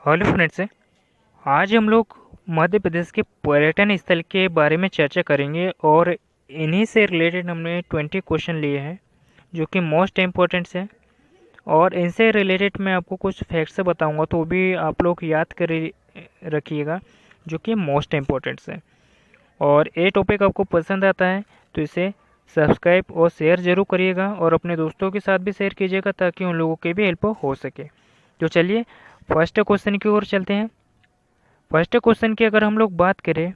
Hello friends. आज हम लोग मध्य प्रदेश के पर्यटन स्थल के बारे में चर्चा करेंगे और इन्हीं से रिलेटेड हमने 20 क्वेश्चन लिए हैं जो कि मोस्ट इम्पोर्टेंट्स हैं। और इनसे रिलेटेड मैं आपको कुछ फैक्ट्स बताऊंगा तो भी आप लोग याद कर रखिएगा जो कि मोस्ट इम्पोर्टेंट्स हैं। और ये टॉपिक आपको पसंद आता है तो इसे सब्सक्राइब और शेयर ज़रूर करिएगा और अपने दोस्तों के साथ भी शेयर कीजिएगा ताकि उन लोगों की भी हेल्प हो सके। तो चलिए फर्स्ट क्वेश्चन की ओर चलते हैं। फर्स्ट क्वेश्चन की अगर हम लोग बात करें,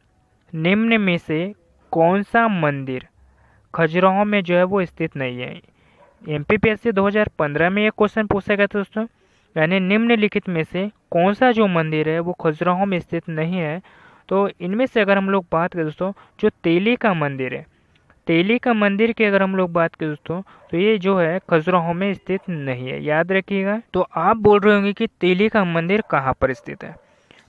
निम्न में से कौन सा मंदिर खजुराहो में जो है वो स्थित नहीं है। एमपीपीएससी 2015 में एक क्वेश्चन पूछा गया था दोस्तों, यानी निम्नलिखित में से कौन सा जो मंदिर है वो खजुराहो में स्थित नहीं है। तो इनमें से अगर हम लोग बात करें दोस्तों, जो तेली का मंदिर है, तेली का मंदिर की अगर हम लोग बात करें दोस्तों तो ये जो है खजुराहो में स्थित नहीं है, याद रखिएगा। तो आप बोल रहे होंगे कि तेली का मंदिर कहाँ पर स्थित है,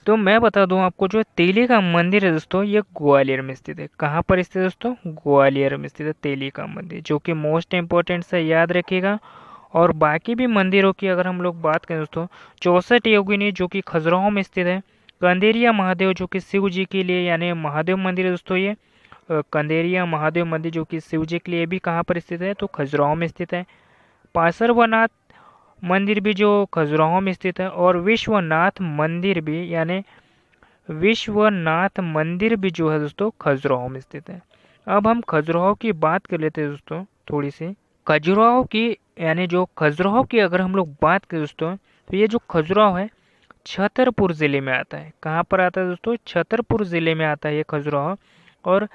तो मैं बता दूं आपको, जो तेली का मंदिर है दोस्तों ये ग्वालियर में स्थित है। कहाँ पर स्थित है दोस्तों? ग्वालियर में स्थित है तेली का मंदिर, जो कि मोस्ट इम्पोर्टेंट है, याद रखिएगा। और बाकी भी मंदिरों की अगर हम लोग बात करें दोस्तों, 64 योगिनी जो कि खजुराहो में स्थित है। कंदेरिया महादेव जो कि शिव जी के लिए यानी महादेव मंदिर है दोस्तों ये। कंदेरिया महादेव मंदिर जो कि शिव जी के लिए भी कहाँ पर स्थित है, तो खजुराहो में स्थित है। पार्श्वनाथ मंदिर भी जो खजुराहो में स्थित है, और विश्वनाथ मंदिर भी यानी विश्वनाथ मंदिर भी जो है दोस्तों खजुराहो में स्थित है। अब हम खजुराहो की बात कर लेते हैं दोस्तों थोड़ी सी। खजुराहो की यानी जो खजुराहो की अगर हम लोग बात करें दोस्तों, तो ये जो खजुराहो है छतरपुर ज़िले में आता है। कहाँ पर आता है दोस्तों? छतरपुर ज़िले में आता है ये खजुराहो। और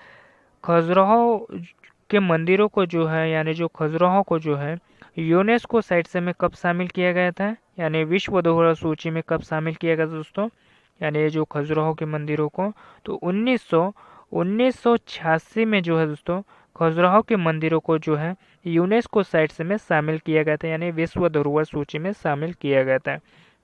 खजुराहो के मंदिरों को जो है यानी जो खजुराहो को जो है यूनेस्को साइट से में कब शामिल किया गया था, यानी विश्व धरोहर सूची में कब शामिल किया गया था दोस्तों, यानी ये जो खजुराहो के मंदिरों को, तो 1986 में जो है दोस्तों खजुराहो के मंदिरों को जो है यूनेस्को साइट से में शामिल किया गया था, यानी विश्व धरोहर सूची में शामिल किया गया था।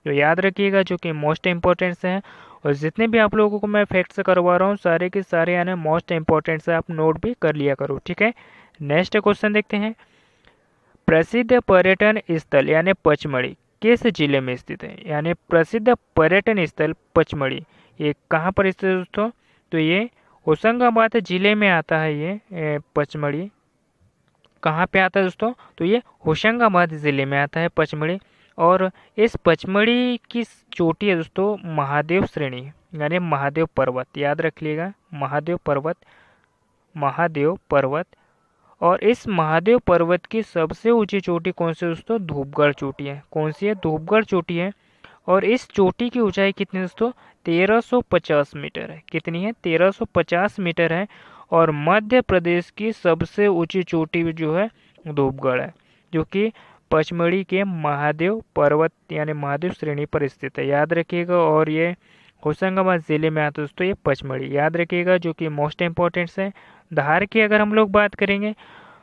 तो याद रखिएगा जो कि मोस्ट इम्पोर्टेंट्स हैं। और जितने भी आप लोगों को मैं फैक्ट्स करवा रहा हूँ सारे के सारे यानी मोस्ट इम्पोर्टेंट्स है, आप नोट भी कर लिया करो, ठीक है। नेक्स्ट क्वेश्चन देखते हैं। प्रसिद्ध पर्यटन स्थल यानी पचमढ़ी किस जिले में स्थित है? यानी प्रसिद्ध पर्यटन स्थल पचमढ़ी ये कहाँ पर स्थित है दोस्तों? तो ये होशंगाबाद जिले में आता है ये पचमढ़ी। कहाँ पे आता है दोस्तों? तो ये होशंगाबाद जिले में आता है पचमढ़ी। और इस पचमढ़ी की चोटी है दोस्तों महादेव श्रेणी यानी महादेव पर्वत, याद रखिएगा महादेव पर्वत, महादेव पर्वत। और इस महादेव पर्वत की सबसे ऊंची चोटी कौन सी है दोस्तों? धूपगढ़ चोटी है। कौन सी है? धूपगढ़ चोटी है। और इस चोटी की ऊंचाई कितनी है दोस्तों? 1350 मीटर है। कितनी है? 1350 मीटर है। और मध्य प्रदेश की सबसे ऊंची चोटी जो है धूपगढ़ है, जो कि पचमढ़ी के महादेव पर्वत यानी महादेव श्रेणी पर स्थित है, याद रखिएगा। और ये होशंगाबाद जिले में आता है दोस्तों ये पचमढ़ी, याद रखिएगा, जो कि मोस्ट इम्पोर्टेंट्स है। धार की अगर हम लोग बात करेंगे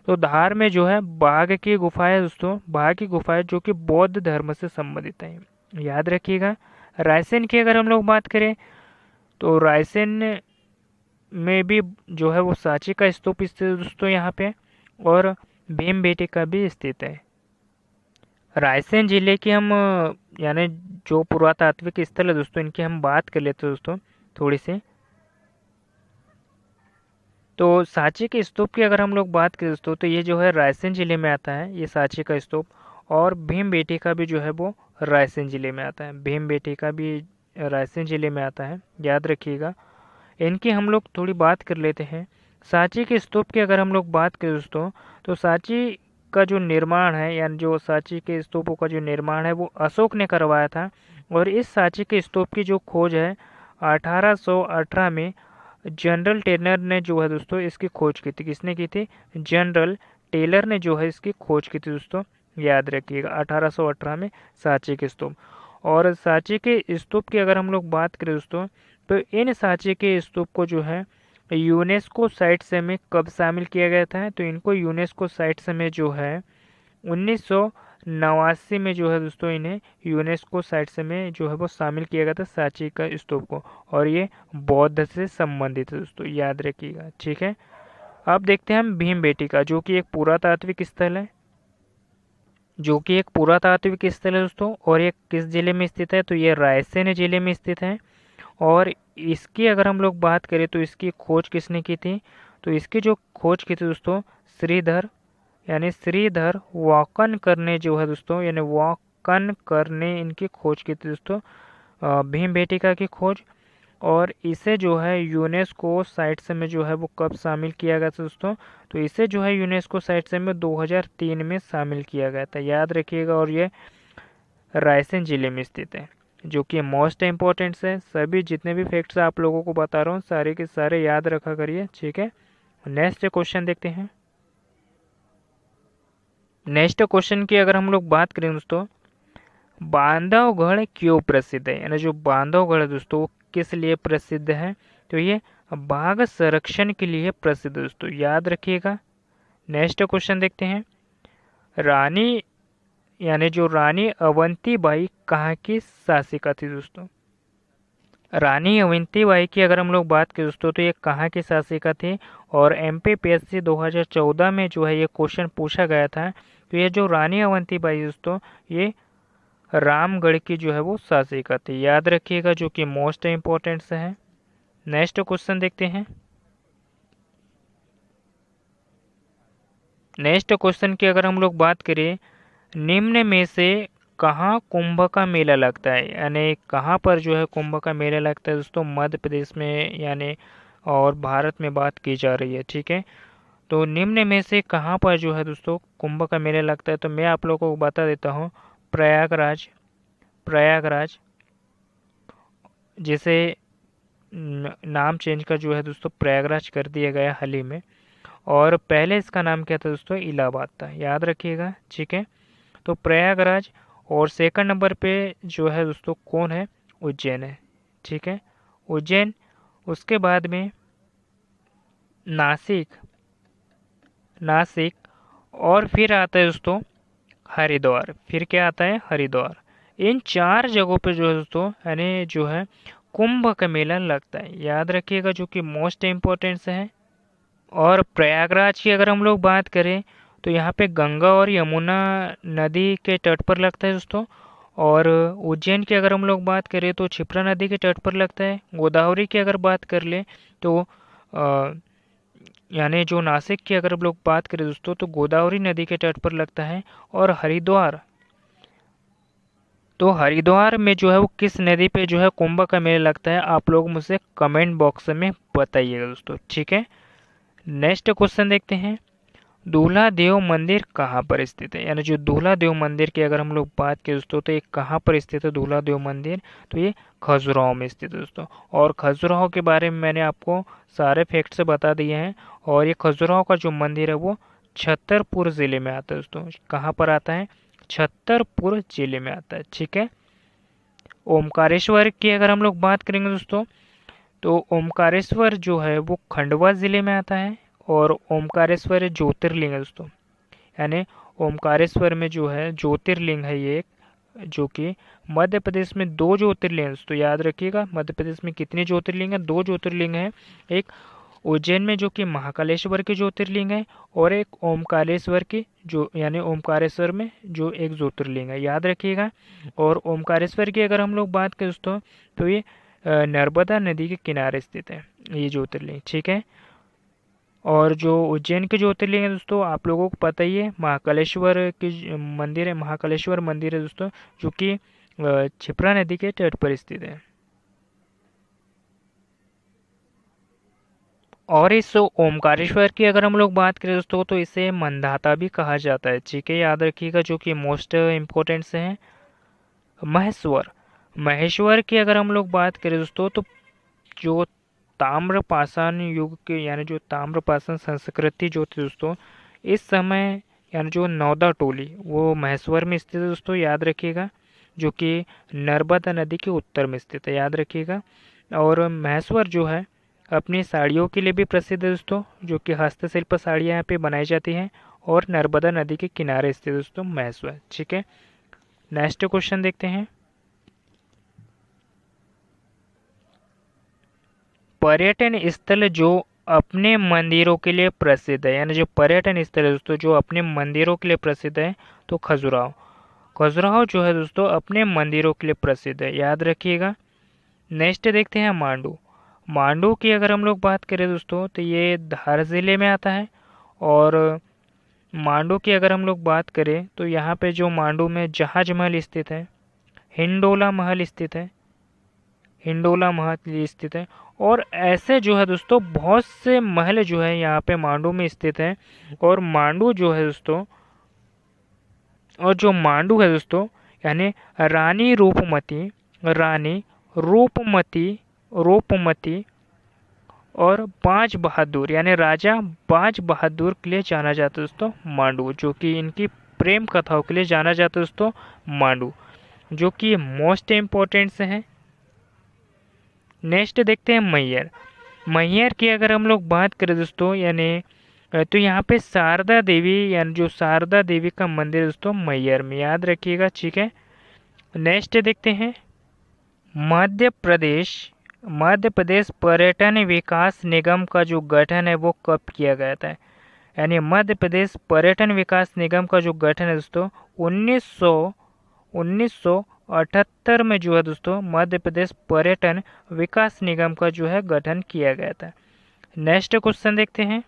तो धार में जो है बाघ की गुफा है दोस्तों, बाघ की गुफा है जो कि बौद्ध धर्म से संबंधित है, याद रखिएगा। रायसेन की अगर हम लोग बात करें तो रायसेन में भी जो है वो सांची का स्तूप स्थित है दोस्तों यहाँ पे, और भीम का भी स्थित है। रायसेन जिले की हम यानी जो पुरातात्विक स्थल है दोस्तों इनकी हम बात कर लेते हैं दोस्तों थोड़ी सी। तो सांची के स्तूप की अगर हम लोग बात करें दोस्तों तो ये जो है रायसेन जिले में आता है ये सांची का स्तूप। और भीम का भी जो है वो रायसेन जिले में आता है, भीम का भी रायसेन जिले में आता है, याद रखिएगा। इनकी हम लोग थोड़ी बात कर लेते हैं। सांची के स्तूप की अगर हम लोग बात करें दोस्तों तो सांची का जो निर्माण है यानी जो सांची के स्तूपों का जो निर्माण है वो अशोक ने करवाया था। और इस सांची के स्तूप की जो खोज है 1818 में जनरल टेलर ने जो है दोस्तों इसकी खोज की थी। किसने की थी? जनरल टेलर ने जो है इसकी खोज की थी दोस्तों, याद रखिएगा 1818 में सांची के स्तूप। और सांची के स्तूप की अगर हम लोग बात करें दोस्तों तो इन सांची के स्तूप को जो है यूनेस्को साइट से में कब शामिल किया गया था? तो इनको यूनेस्को साइट से में जो है 1989 में जो है दोस्तों इन्हें यूनेस्को साइट से में जो है वो शामिल किया गया था सांची का स्तूप को। और ये बौद्ध से संबंधित है दोस्तों, याद रखिएगा, ठीक है। अब देखते हैं हम भीम का, जो कि एक पुरातात्विक स्थल है। जो कि एक पुरातात्विक स्थल है दोस्तों। और ये किस जिले में स्थित है, तो ये रायसेन जिले में स्थित है। और इसकी अगर हम लोग बात करें तो इसकी खोज किसने की थी, तो इसकी जो खोज की थी दोस्तों श्रीधर यानी श्रीधर वाकनकर ने जो है दोस्तों, यानी वाकनकर ने इनकी खोज की थी दोस्तों, भीमबेटिका की खोज। और इसे जो है यूनेस्को साइट्स में जो है वो कब शामिल किया गया था दोस्तों, तो इसे जो है यूनेस्को साइट्स में 2003 में शामिल किया गया था, याद रखिएगा। और ये रायसेन जिले में स्थित है, जो कि मोस्ट इम्पोर्टेंट है। सभी जितने भी फैक्ट्स आप लोगों को बता रहा हूँ सारे के सारे याद रखा करिए, ठीक है। नेक्स्ट क्वेश्चन देखते हैं। नेक्स्ट क्वेश्चन की अगर हम लोग बात करें दोस्तों, बांधवगढ़ क्यों प्रसिद्ध है, यानी जो बांधवगढ़ है दोस्तों वो किस लिए प्रसिद्ध है, तो ये बाघ संरक्षण के लिए प्रसिद्ध है दोस्तों, याद रखिएगा। नेक्स्ट क्वेश्चन देखते हैं। रानी यानी जो रानी अवंतीबाई कहाँ की शासिका थी दोस्तों, रानी अवंतीबाई की अगर हम लोग बात करें दोस्तों तो ये कहाँ की शासिका थी। और एमपीपीएससी 2014 में जो है ये क्वेश्चन पूछा गया था। तो ये जो रानी अवंतीबाई दोस्तों ये रामगढ़ की जो है वो शासिका थी, याद रखिएगा, जो कि मोस्ट इम्पोर्टेंट है। नेक्स्ट क्वेश्चन देखते हैं। नेक्स्ट क्वेश्चन की अगर हम लोग बात करें, निम्न में से कहाँ कुंभ का मेला लगता है, यानी कहाँ पर जो है कुंभ का मेला लगता है दोस्तों, मध्य प्रदेश में यानी और भारत में बात की जा रही है, ठीक है। तो निम्न में से कहाँ पर जो है दोस्तों कुंभ का मेला लगता है, तो मैं आप लोगों को बता देता हूँ। प्रयागराज, प्रयागराज जिसे नाम चेंज कर जो है दोस्तों प्रयागराज कर दिया गया हाल ही में। और पहले इसका नाम क्या था दोस्तों, इलाहाबाद था, याद रखिएगा, ठीक है। तो प्रयागराज। और सेकंड नंबर पे जो है दोस्तों कौन है, उज्जैन है, ठीक है, उज्जैन। उसके बाद में नासिक, नासिक। और फिर आता है दोस्तों हरिद्वार, फिर क्या आता है, हरिद्वार। इन चार जगहों पे जो है दोस्तों यानी जो है कुंभ का मेला लगता है, याद रखिएगा, जो कि मोस्ट इम्पोर्टेंट है। और प्रयागराज की अगर हम लोग बात करें तो यहाँ पे गंगा और यमुना नदी के तट पर लगता है दोस्तों। और उज्जैन की अगर हम लोग बात करें तो क्षिप्रा नदी के तट पर लगता है। गोदावरी की अगर बात कर ले तो यानी जो नासिक की अगर हम लोग बात करें दोस्तों तो गोदावरी नदी के तट पर लगता है। और हरिद्वार, तो हरिद्वार में जो है वो किस नदी पे जो है कुंभ का मेला लगता है, आप लोग मुझे कमेंट बॉक्स में बताइएगा दोस्तों, ठीक है। नेक्स्ट क्वेश्चन देखते हैं। दूल्हा देव मंदिर कहाँ पर स्थित है, यानी जो दूल्हा देव मंदिर की अगर हम लोग बात करें दोस्तों तो ये कहाँ पर स्थित है दूल्हा देव मंदिर, तो ये खजुराहो में स्थित है दोस्तों। और खजुराहो के बारे में मैंने आपको सारे फैक्ट्स बता दिए हैं। और ये खजुराहो का जो मंदिर है वो छतरपुर ज़िले में आता है दोस्तों, कहाँ पर आता है, छतरपुर ज़िले में आता है, ठीक है। ओमकारेश्वर की अगर हम लोग बात करेंगे दोस्तों तो ओमकारेश्वर जो है वो खंडवा ज़िले में आता है। और ओमकारेश्वर ज्योतिर्लिंग है दोस्तों, यानी ओमकारेश्वर में जो है ज्योतिर्लिंग है ये एक, जो कि मध्य प्रदेश में दो ज्योतिर्लिंग है दोस्तों, याद रखिएगा। मध्य प्रदेश में कितने ज्योतिर्लिंग है, दो ज्योतिर्लिंग है। एक उज्जैन में जो कि महाकालेश्वर के ज्योतिर्लिंग है, और एक ओमकारेश्वर की जो यानी ओमकारेश्वर में जो एक ज्योतिर्लिंग है, याद रखिएगा। और ओमकारेश्वर की अगर हम लोग बात करें दोस्तों तो ये नर्मदा नदी के किनारे स्थित है ये ज्योतिर्लिंग, ठीक है। और जो उज्जैन के ज्योतिर्लिंग है दोस्तों आप लोगों को पता ही है, महाकालेश्वर की मंदिर है, महाकालेश्वर मंदिर है दोस्तों, जो कि क्षिप्रा नदी के तट पर स्थित है। और इस ओमकारेश्वर की अगर हम लोग बात करें दोस्तों तो इसे मंदाता भी कहा जाता है, ठीक है, याद रखिएगा, जो कि मोस्ट इम्पोर्टेंट से है। महेश्वर, महेश्वर की अगर हम लोग बात करें दोस्तों तो जो ताम्रपाषाण युग के यानी जो ताम्रपाषाण संस्कृति जो थी दोस्तों इस समय यानी जो नौदा टोली वो महेश्वर में स्थित है दोस्तों, याद रखिएगा, जो कि नर्मदा नदी के उत्तर में स्थित है, याद रखिएगा। और महेश्वर जो है अपनी साड़ियों के लिए भी प्रसिद्ध है दोस्तों, जो कि हस्तशिल्प साड़ियाँ यहाँ पे बनाई जाती हैं। और नर्मदा नदी के किनारे स्थित है दोस्तों महेश्वर, ठीक है। नेक्स्ट क्वेश्चन देखते हैं। पर्यटन स्थल जो अपने मंदिरों के लिए प्रसिद्ध है, यानी जो पर्यटन स्थल है दोस्तों जो अपने मंदिरों के लिए प्रसिद्ध है, तो खजुराहो। खजुराहो जो है दोस्तों अपने मंदिरों के लिए प्रसिद्ध है, याद रखिएगा। नेक्स्ट देखते हैं मांडू। मांडू की अगर हम लोग बात करें दोस्तों तो ये धार जिले में आता है। और मांडू की अगर हम लोग बात करें तो यहाँ पे जो मांडू में जहाज महल स्थित है, हिंडोला महल स्थित है, हिंडोला महल स्थित है। और ऐसे जो है दोस्तों बहुत से महल जो है यहाँ पे मांडू में स्थित है। और मांडू जो है दोस्तों, और जो मांडू है दोस्तों यानी रानी रूपमती, रानी रूपमती, रूपमती और बाज बहादुर यानी राजा बाज बहादुर के लिए जाना जाता है दोस्तों मांडू, जो कि इनकी प्रेम कथाओं के लिए जाना जाता है दोस्तों मांडू, जो कि मोस्ट इम्पोर्टेंट से है। नेक्स्ट देखते हैं मैहर। मैहर की अगर हम लोग बात करें दोस्तों यानी तो यहाँ पे शारदा देवी यानी जो शारदा देवी का मंदिर है दोस्तों मैहर में, याद रखिएगा, ठीक है। नेक्स्ट देखते हैं मध्य प्रदेश। मध्य प्रदेश पर्यटन विकास निगम का जो गठन है वो कब किया गया था, यानी मध्य प्रदेश पर्यटन विकास निगम का जो गठन है दोस्तों 1978 में जो है दोस्तों मध्य प्रदेश पर्यटन विकास निगम का जो है गठन किया गया था। नेक्स्ट क्वेश्चन देखते हैं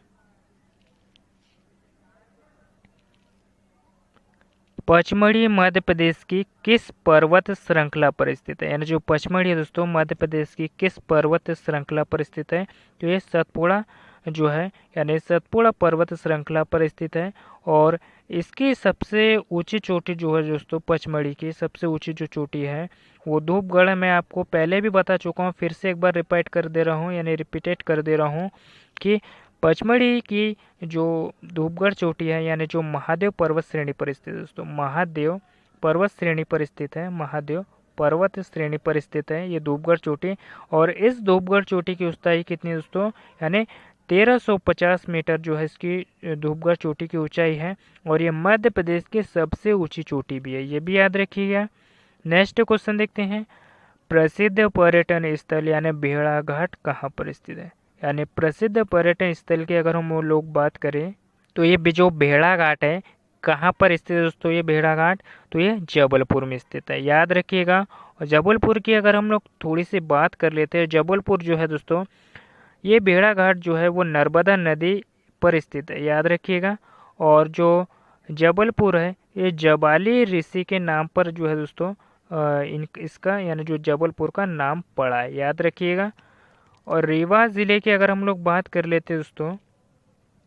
पचमढ़ी मध्य प्रदेश की किस पर्वत श्रृंखला पर स्थित है, यानी जो पचमढ़ी है दोस्तों मध्य प्रदेश की किस पर्वत श्रृंखला पर स्थित है, तो ये सतपुड़ा जो है यानी सतपुड़ा पर्वत श्रृंखला पर स्थित है। और इसकी सबसे ऊंची चोटी जो है दोस्तों पचमढ़ी की सबसे ऊंची जो चोटी है वो धूपगढ़। मैं आपको पहले भी बता चुका हूँ, फिर से एक बार रिपीट कर दे रहा हूँ यानी रिपीटेड कर दे रहा हूँ कि पचमढ़ी की जो धूपगढ़ चोटी है यानी जो महादेव पर्वत श्रेणी पर स्थित है दोस्तों, महादेव पर्वत श्रेणी पर स्थित है, महादेव पर्वत श्रेणी पर स्थित है ये धूपगढ़ चोटी। और इस धूपगढ़ चोटी की ऊंचाई कितनी दोस्तों, यानी 1350 मीटर जो है इसकी धूपगढ़ चोटी की ऊंचाई है। और ये मध्य प्रदेश की सबसे ऊंची चोटी भी है, ये भी याद रखिएगा। नेक्स्ट क्वेश्चन देखते हैं प्रसिद्ध पर्यटन स्थल यानी भेड़ाघाट कहाँ पर स्थित है, यानी प्रसिद्ध पर्यटन स्थल की अगर हम लोग बात करें तो ये जो भेड़ाघाट है कहाँ पर स्थित है दोस्तों, ये भेड़ाघाट तो ये जबलपुर में स्थित है, याद रखिएगा। और जबलपुर की अगर हम लोग थोड़ी सी बात कर लेते हैं, जबलपुर जो है दोस्तों ये भेड़ाघाट जो है वो नर्मदा नदी पर स्थित है, याद रखिएगा। और जो जबलपुर है ये जबाली ऋषि के नाम पर जो है दोस्तों इसका यानी जो जबलपुर का नाम पड़ा है, याद रखिएगा। और रीवा ज़िले की अगर हम लोग बात कर लेते हैं दोस्तों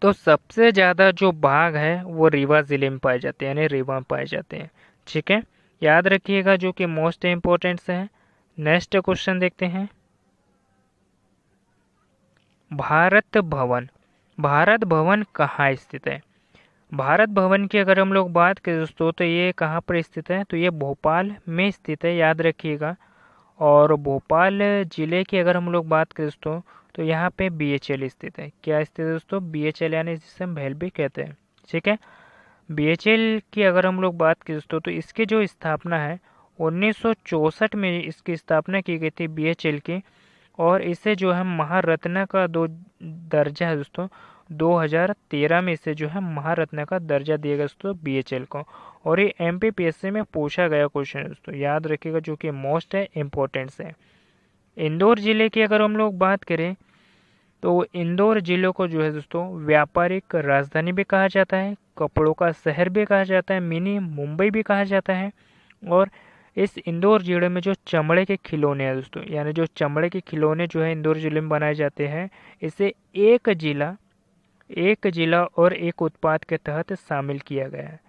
तो सबसे ज़्यादा जो बाघ है वो रीवा ज़िले में पाए जाते हैं, यानी रीवा में पाए जाते हैं, ठीक है, याद रखिएगा, जो कि मोस्ट इम्पोर्टेंट है। नेक्स्ट क्वेश्चन देखते हैं भारत भवन। भारत भवन कहाँ स्थित है, भारत भवन की अगर हम लोग बात करें दोस्तों तो ये कहाँ पर स्थित है, तो ये भोपाल में स्थित है, याद रखिएगा। और भोपाल जिले की अगर हम लोग बात करें दोस्तों तो यहाँ पे बीएचएल स्थित है, क्या स्थित है दोस्तों, बीएचएल यानी जिसे हम भेल भी कहते हैं, ठीक है। बीएचएल की अगर हम लोग बात करें दोस्तों तो इसकी जो स्थापना है 1964 में इसकी स्थापना की गई थी बीएचएल की। और इसे जो है महारत्न का दो दर्जा है दोस्तों, 2013 में इसे जो है महारत्न का दर्जा दिया गया दोस्तों बीएचएल को। और ये एमपीपीएससी में पूछा गया क्वेश्चन है दोस्तों, याद रखिएगा, जो कि मोस्ट है इम्पोर्टेंस है। इंदौर जिले की अगर हम लोग बात करें तो इंदौर जिले को जो है दोस्तों व्यापारिक राजधानी भी कहा जाता है, कपड़ों का शहर भी कहा जाता है, मिनी मुंबई भी कहा जाता है। और इस इंदौर जिले में जो चमड़े के खिलौने हैं दोस्तों, यानी जो चमड़े के खिलौने जो है इंदौर जिले में बनाए जाते हैं, इसे एक जिला और एक उत्पाद के तहत शामिल किया गया है,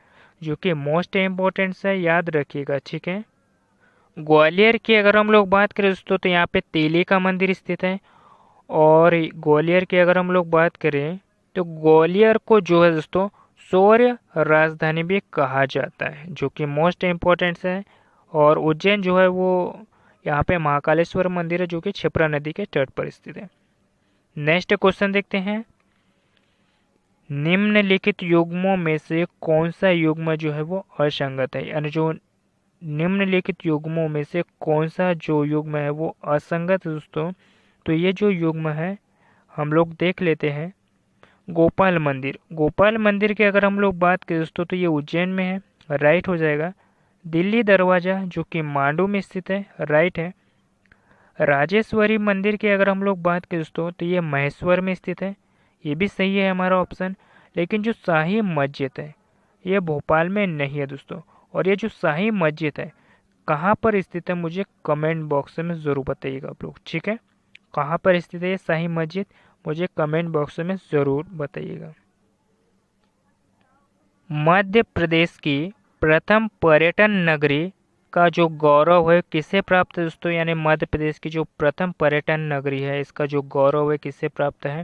जो कि मोस्ट इम्पोर्टेंट है, याद रखिएगा, ठीक है। ग्वालियर की अगर हम लोग बात करें दोस्तों तो यहाँ पे तेली का मंदिर स्थित है। और ग्वालियर की अगर हम लोग बात करें तो ग्वालियर को जो है दोस्तों सौर्य राजधानी भी कहा जाता है, जो कि मोस्ट इम्पोर्टेंट है। और उज्जैन जो है वो यहाँ पे महाकालेश्वर मंदिर है, जो कि क्षिप्रा नदी के तट पर स्थित है। नेक्स्ट क्वेश्चन देखते हैं निम्नलिखित युग्मों में से कौन सा युग्म जो है वो असंगत है, यानी जो निम्नलिखित युग्मों में से कौन सा जो युग्म है वो असंगत है दोस्तों, तो ये जो युग्म है हम लोग देख लेते हैं। गोपाल मंदिर, गोपाल मंदिर की अगर हम लोग बात करें दोस्तों तो ये उज्जैन में है, राइट हो जाएगा। दिल्ली दरवाज़ा जो कि मांडू में स्थित है, राइट है। राजेश्वरी मंदिर की अगर हम लोग बात करें दोस्तों तो ये महेश्वर में स्थित है, ये भी सही है हमारा ऑप्शन। लेकिन जो शाही मस्जिद है ये भोपाल में नहीं है दोस्तों। और ये जो शाही मस्जिद है कहाँ पर स्थित है मुझे कमेंट बॉक्स में ज़रूर बताइएगा आप लोग, ठीक है। कहाँ पर स्थित है ये शाही मस्जिद, मुझे कमेंट बॉक्स में ज़रूर बताइएगा। मध्य प्रदेश की प्रथम पर्यटन नगरी का जो गौरव है किसे प्राप्त है दोस्तों, यानी मध्य प्रदेश की जो प्रथम पर्यटन नगरी है इसका जो गौरव है किसे प्राप्त है।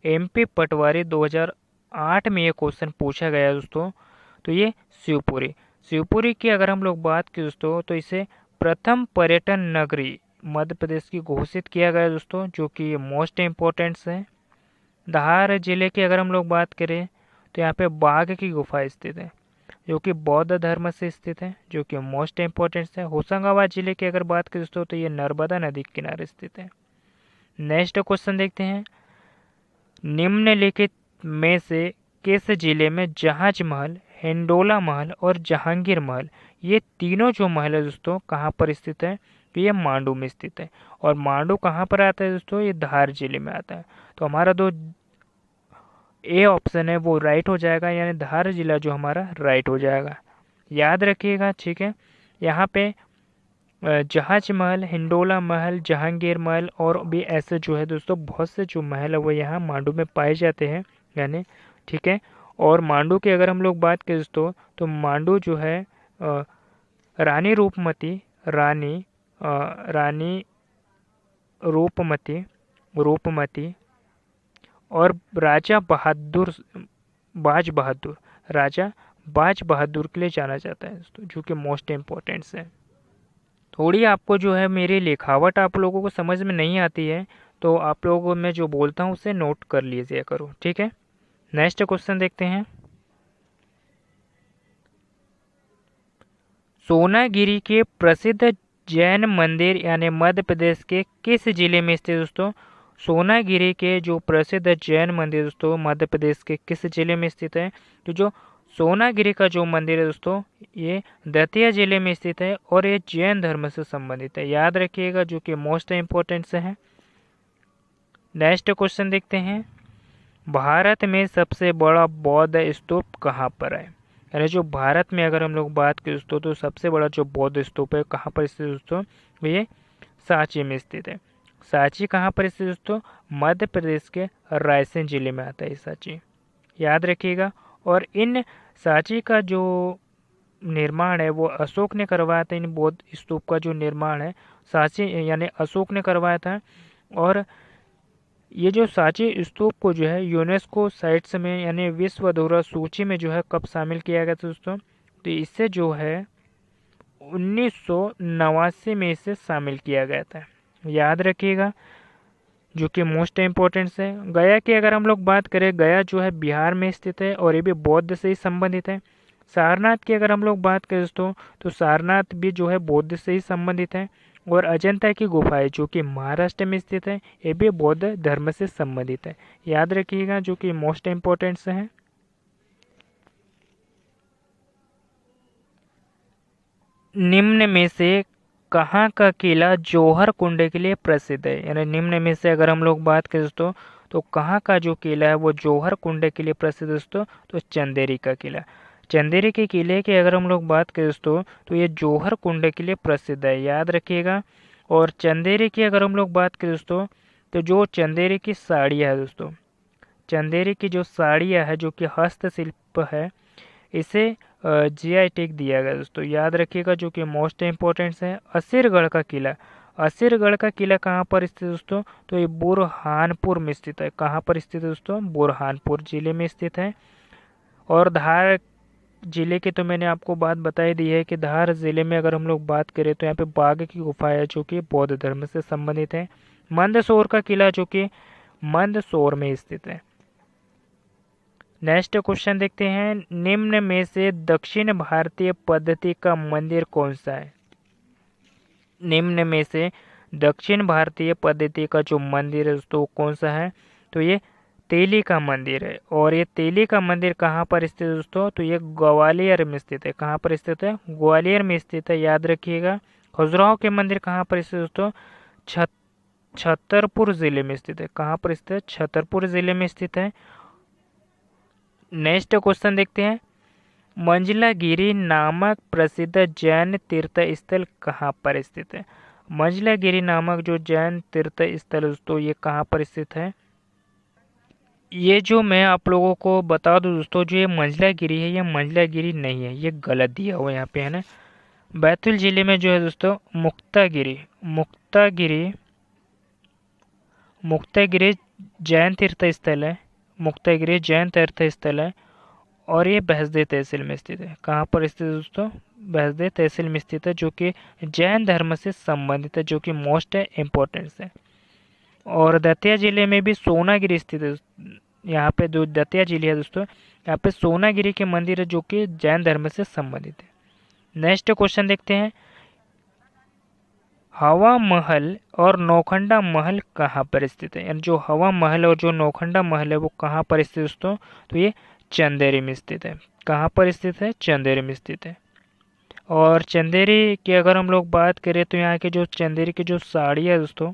एमपी पटवारी 2008 में ये क्वेश्चन पूछा गया है दोस्तों। तो ये शिवपुरी, शिवपुरी की अगर हम लोग बात करें दोस्तों तो इसे प्रथम पर्यटन नगरी मध्य प्रदेश की घोषित किया गया है दोस्तों, जो कि मोस्ट इम्पोर्टेंट है। धार जिले की अगर हम लोग बात करें तो यहाँ पे बाघ की गुफा स्थित है, जो कि बौद्ध धर्म से स्थित है, जो कि मोस्ट इम्पोर्टेंट है। होशंगाबाद जिले की अगर बात करें दोस्तों तो ये नर्मदा नदी के किनारे स्थित है। नेक्स्ट क्वेश्चन देखते हैं। निम्नलिखित में से किस जिले में जहाज महल, हिंडोला महल और जहांगीर महल, ये तीनों जो महल है दोस्तों कहाँ पर स्थित है, तो ये मांडू में स्थित है। और मांडू कहाँ पर आता है दोस्तों, ये धार जिले में आता है। तो हमारा दो ए ऑप्शन है वो राइट हो जाएगा, यानी धार जिला जो हमारा राइट हो जाएगा, याद रखिएगा, ठीक है। यहाँ पे जहाज महल, हिंडोला महल, जहांगीर महल और भी ऐसे जो है दोस्तों बहुत से जो महल है वो यहाँ मांडू में पाए जाते हैं, यानी ठीक है। और मांडू की अगर हम लोग बात करें दोस्तों तो मांडू जो है रानी रूपमती, रानी रूपमती और राजा बहादुर, राजा बाज बहादुर के लिए जाना जाता है दोस्तों, जो कि मोस्ट इम्पोर्टेंट है। थोड़ी आपको जो है मेरी लिखावट आप लोगों को समझ में नहीं आती है तो आप लोगों को मैं जो बोलता हूँ उसे नोट कर लीजिए करो, ठीक है। नेक्स्ट क्वेश्चन देखते हैं। सोनागिरी के प्रसिद्ध जैन मंदिर यानी मध्य प्रदेश के किस जिले में स्थित दोस्तों। सोनागिरी के जो प्रसिद्ध जैन मंदिर दोस्तों मध्य प्रदेश के किस जिले में स्थित है। तो जो सोनागिरी का जो मंदिर है दोस्तों ये दतिया जिले में स्थित है और ये जैन धर्म से संबंधित है, याद रखिएगा, जो कि मोस्ट इम्पोर्टेंट से है। नेक्स्ट क्वेश्चन देखते हैं। भारत में सबसे बड़ा बौद्ध स्तूप कहाँ पर है, यानी जो भारत में अगर हम लोग बात करें दोस्तों तो सबसे बड़ा जो बौद्ध स्तूप है कहाँ पर स्थित दोस्तों, ये सांची में स्थित है। सांची कहाँ पर स्थित दोस्तों, मध्य प्रदेश के रायसेन जिले में आता है सांची, याद रखिएगा। और इन सांची का जो निर्माण है वो अशोक ने करवाया था। इन बौद्ध स्तूप का जो निर्माण है सांची यानी अशोक ने करवाया था। और ये जो सांची स्तूप को जो है यूनेस्को साइट्स में यानी विश्व धरोहर सूची में जो है कब शामिल किया गया था दोस्तों, तो इससे जो है 1989 में इसे शामिल किया गया था, याद रखिएगा, जो कि मोस्ट इम्पोर्टेंट है। गया की अगर हम लोग बात करें, गया जो है बिहार में स्थित है और ये भी बौद्ध से ही संबंधित है। सारनाथ की अगर हम लोग बात करें दोस्तों तो सारनाथ भी जो है बौद्ध से ही संबंधित है। और अजंता की गुफाएं जो कि महाराष्ट्र में स्थित है ये भी बौद्ध धर्म से संबंधित है, याद रखिएगा, जो कि मोस्ट इम्पोर्टेंट है। निम्न में से कहाँ का किला जौहर कुंड के लिए प्रसिद्ध है, यानी निम्न में से अगर हम लोग बात करें दोस्तों तो कहाँ का जो किला है वो जौहर कुंड के लिए प्रसिद्ध दोस्तों, तो चंदेरी का किला। चंदेरी के किले की अगर हम लोग बात करें दोस्तों तो ये जौहर कुंड के लिए प्रसिद्ध है, याद रखिएगा। और चंदेरी की अगर हम लोग बात करें दोस्तों तो जो चंदेरी की साड़ियाँ है दोस्तों, चंदेरी की जो साड़ियाँ है जो कि हस्तशिल्प है इसे जीआई टैग दिया गया दोस्तों, याद रखिएगा, जो कि मोस्ट इम्पोर्टेंट है। असीरगढ़ का किला, असीरगढ़ का किला कहाँ पर स्थित दोस्तों, तो ये बुरहानपुर में स्थित है। कहाँ पर स्थित है दोस्तों, बुरहानपुर जिले में स्थित है। और धार जिले की तो मैंने आपको बात बताई दी है कि धार जिले में अगर हम लोग बात करें तो यहाँ पे बाघ की गुफा है जो कि बौद्ध धर्म से संबंधित है। मंदसौर का किला जो कि मंदसौर में स्थित है। नेक्स्ट क्वेश्चन देखते हैं। निम्न में से दक्षिण भारतीय पद्धति का मंदिर कौन सा है। निम्न में से दक्षिण भारतीय पद्धति का जो मंदिर है दोस्तों कौन सा है, तो ये तेली का मंदिर है। और ये तेली का मंदिर कहाँ पर स्थित है दोस्तों? तो ये ग्वालियर में स्थित है। कहाँ पर स्थित है? ग्वालियर में स्थित है, याद रखिएगा। खजुराहो के मंदिर कहाँ पर स्थित है दोस्तों? छतरपुर जिले में स्थित है। कहाँ पर स्थित है? छतरपुर जिले में स्थित है। नेक्स्ट क्वेश्चन देखते हैं। मंजलागिरी नामक प्रसिद्ध जैन तीर्थ स्थल कहाँ पर स्थित है? मंजलागिरी नामक जो जैन तीर्थ स्थल है दोस्तों, ये कहाँ पर स्थित है? ये जो मैं आप लोगों को बता दूं दोस्तों, जो ये मंजलागिरी है, ये मंजलागिरी नहीं है, ये गलत दिया हुआ है यहाँ पे, है ना। बैतूल जिले में जो है दोस्तों मुक्तागिरी, मुक्तागिरी, मुक्तागिरी जैन तीर्थ स्थल है। मुक्तागिरी जैन तीर्थ स्थल है। और ये बहसदे तहसील में स्थित है। कहाँ पर स्थित है दोस्तों? बहसदे तहसील में स्थित है, जो कि जैन धर्म से संबंधित है, जो कि मोस्ट इम्पोर्टेंस है। और दतिया जिले में भी सोनागिरी स्थित है। यहाँ पे जो दतिया जिले है दोस्तों, यहाँ पे सोनागिरी के मंदिर है, जो कि जैन धर्म से संबंधित है। नेक्स्ट क्वेश्चन देखते हैं। हवा महल और नौखंडा महल कहाँ पर स्थित है? यानी जो हवा महल और जो नौखंडा महल है वो कहाँ पर स्थित है दोस्तों? तो ये चंदेरी में स्थित है। कहाँ पर स्थित है? चंदेरी में स्थित है। और चंदेरी की अगर हम लोग बात करें तो यहाँ के जो चंदेरी की जो साड़ियाँ है दोस्तों,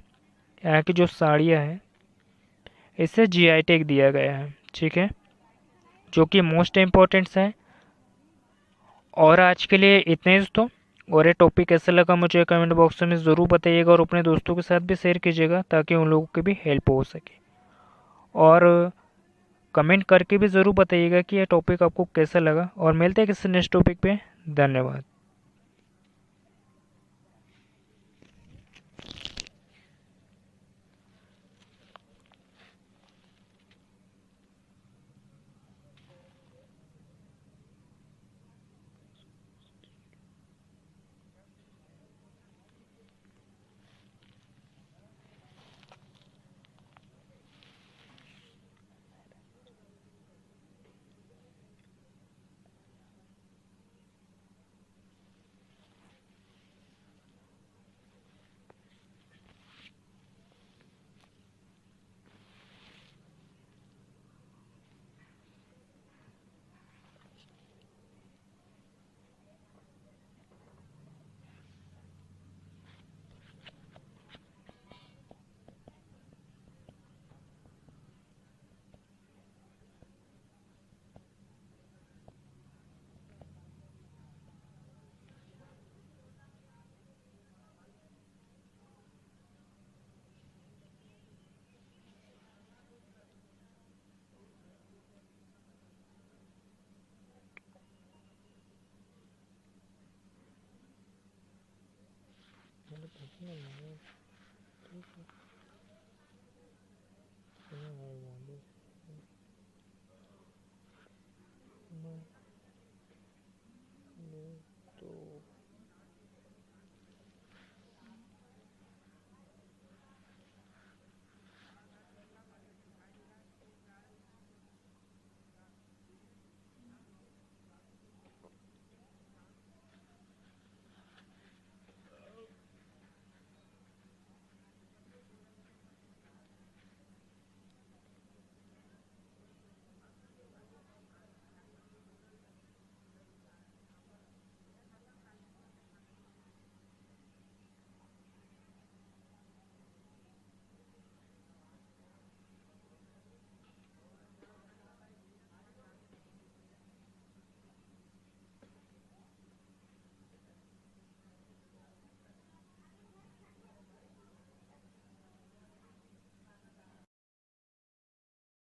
यहाँ की जो साड़ियाँ हैं, इसे जीआई टैग दिया गया है, ठीक है, जो कि मोस्ट इम्पोर्टेंट्स है। और आज के लिए इतने ही दोस्तों। और ये टॉपिक कैसा लगा मुझे कमेंट बॉक्स में ज़रूर बताइएगा, और अपने दोस्तों के साथ भी शेयर कीजिएगा, ताकि उन लोगों की भी हेल्प हो सके। और कमेंट करके भी ज़रूर बताइएगा कि यह टॉपिक आपको कैसा लगा। और मिलते हैं किसी नेक्स्ट टॉपिक पे। धन्यवाद।